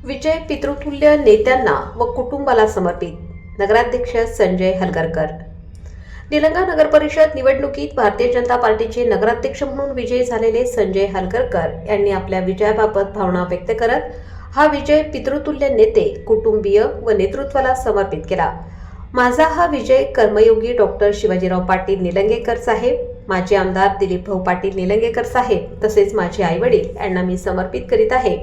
विजय पितृतुल्य नेत्यांना व कुटुंबाला समर्पित. नगराध्यक्ष संजय हलगरकर. निलंगा नगर परिषद निवडणुकीत भारतीय जनता पार्टीचे नगराध्यक्ष म्हणून विजयी झालेले संजय हलगरकर यांनी आपल्या विजयाबाबत भावना व्यक्त करत हा विजय पितृतुल्य नेते, कुटुंबीय व नेतृत्वाला समर्पित केला. माझा हा विजय कर्मयोगी डॉक्टर शिवाजीराव पाटील निलंगेकर साहेब, माजी आमदार दिलीप भाऊ पाटील निलंगेकर साहेब तसेच माझे आईवडील यांना मी समर्पित करीत आहे.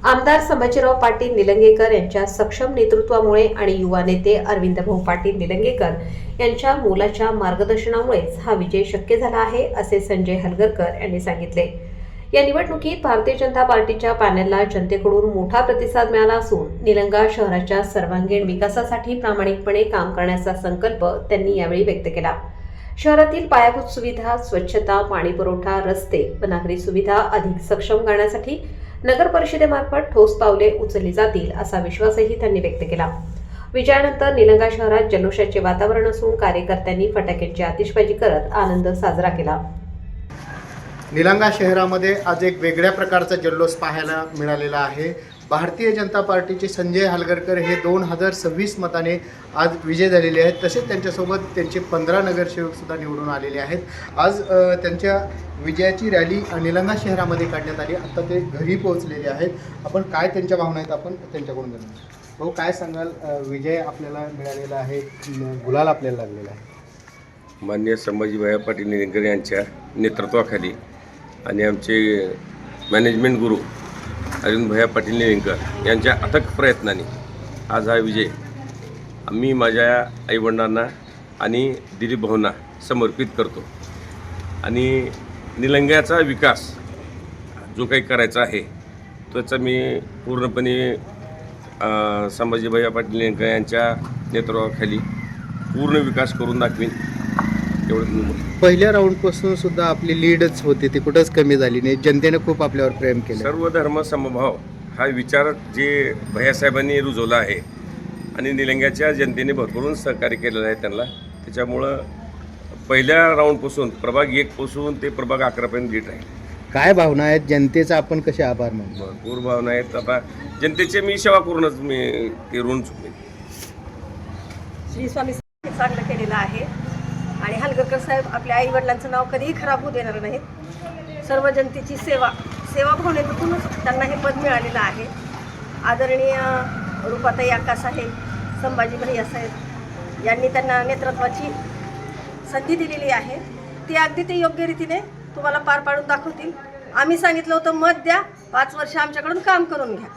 आमदार संभाजीराव पाटील निलंगेकर यांच्या सक्षम नेतृत्वामुळे आणि युवा नेते अरविंद भाऊ पाटील निलंगेकर यांच्या मोलाच्या मार्गदर्शनामुळेच हा विजय शक्य झाला आहे, असे संजय हलगरकर यांनी सांगितले. या निवडणुकीत भारतीय जनता पार्टीच्या पॅनलला जनतेकडून मोठा प्रतिसाद मिळाला असून निलंगा शहराच्या सर्वांगीण विकासासाठी प्रामाणिकपणे काम करण्याचा संकल्प त्यांनी यावेळी व्यक्त केला. शहरातील पायाभूत सुविधा, स्वच्छता, पाणी पुरवठा, रस्ते व नागरी सुविधा अधिक सक्षम करण्यासाठी नगर परिषदेमार्फत ठोस पावले उचलली जातील असा विश्वासही त्यांनी व्यक्त केला. विजयानंतर निलंगा शहरात जल्लोषाचे वातावरण असून कार्यकर्त्यांनी फटाक्यांची आतिषबाजी करत आनंद साजरा केला. निलंगा शहरामध्ये आज एक वेगळ्या प्रकारचा जल्लोष पाहायला मिळालेला आहे. भारतीय जनता पार्टीचे संजय हलगरकर हे 2026 मताने आज विजय झालेले आहेत. तसेच त्यांच्यासोबत त्यांचे 15 नगरसेवकसुद्धा निवडून आलेले आहेत. आज त्यांच्या विजयाची रॅली निलंगा शहरामध्ये काढण्यात आली. आता ते घरी पोहोचलेले आहेत. आपण काय त्यांच्या भावना आहेत आपण त्यांच्याकडून जाणूया. भाऊ, काय सांगाल? विजय आपल्याला मिळालेला आहे, गुलाल आपल्याला लागलेला आहे. माननीय संभाजीभाई पाटील निलंगेकर यांच्या नेतृत्वाखाली आणि आमचे मॅनेजमेंट गुरु अरविंद पाटील निलंगेकर यांच्या अथक प्रयत्नाने आज हा विजय मी माझ्या आईवडिलांना आणि दिलीप भाऊंना समर्पित करतो. आणि निलंग्याचा विकास जो काही करायचा आहे त्याचा मी पूर्णपणे संभाजीभाई पाटील निलंगेकर यांच्या नेतृत्वाखाली पूर्ण विकास करून दाखवीन. एवढं. पहिल्या राऊंडपासून सुद्धा आपली लीडच होती, ती कुठंच कमी झाली नाही. जनतेने खूप आपल्यावर प्रेम केलं. सर्व धर्म समभाव हा विचार जे भैयासाहेबांनी रुजवला आहे आणि निलंग्याच्या जनतेने भरभरून सहकार्य केलेलं आहे त्यांना. त्याच्यामुळं पहिल्या राऊंडपासून प्रभाग 1 पासून ते प्रभाग 11 पर्यंत लीड आहे. काय भावना आहेत जनतेचा, आपण कसे आभार मानतो? भरपूर भावना आहेत. आता जनतेचे मी सेवा करूनच मी ते ऋण चुकले. श्री स्वामी चांगलं केलेलं आहे आणि हलगरकर साहेब आपल्या आई वडिलांचं नाव कधीही खराब होऊ देणार नाहीत. सर्व जनतेची सेवाभावनेतूनच त्यांना हे पद मिळालेलं आहे. आदरणीय रूपाताई अक्का साहेब, संभाजी भैया साहेब यांनी त्यांना नेतृत्वाची संधी दिलेली आहे. ती अगदी ते योग्य रीतीने तुम्हाला पार पाडून दाखवतील. आम्ही सांगितलं होतं, मत द्या, 5 वर्ष आमच्याकडून काम करून घ्या.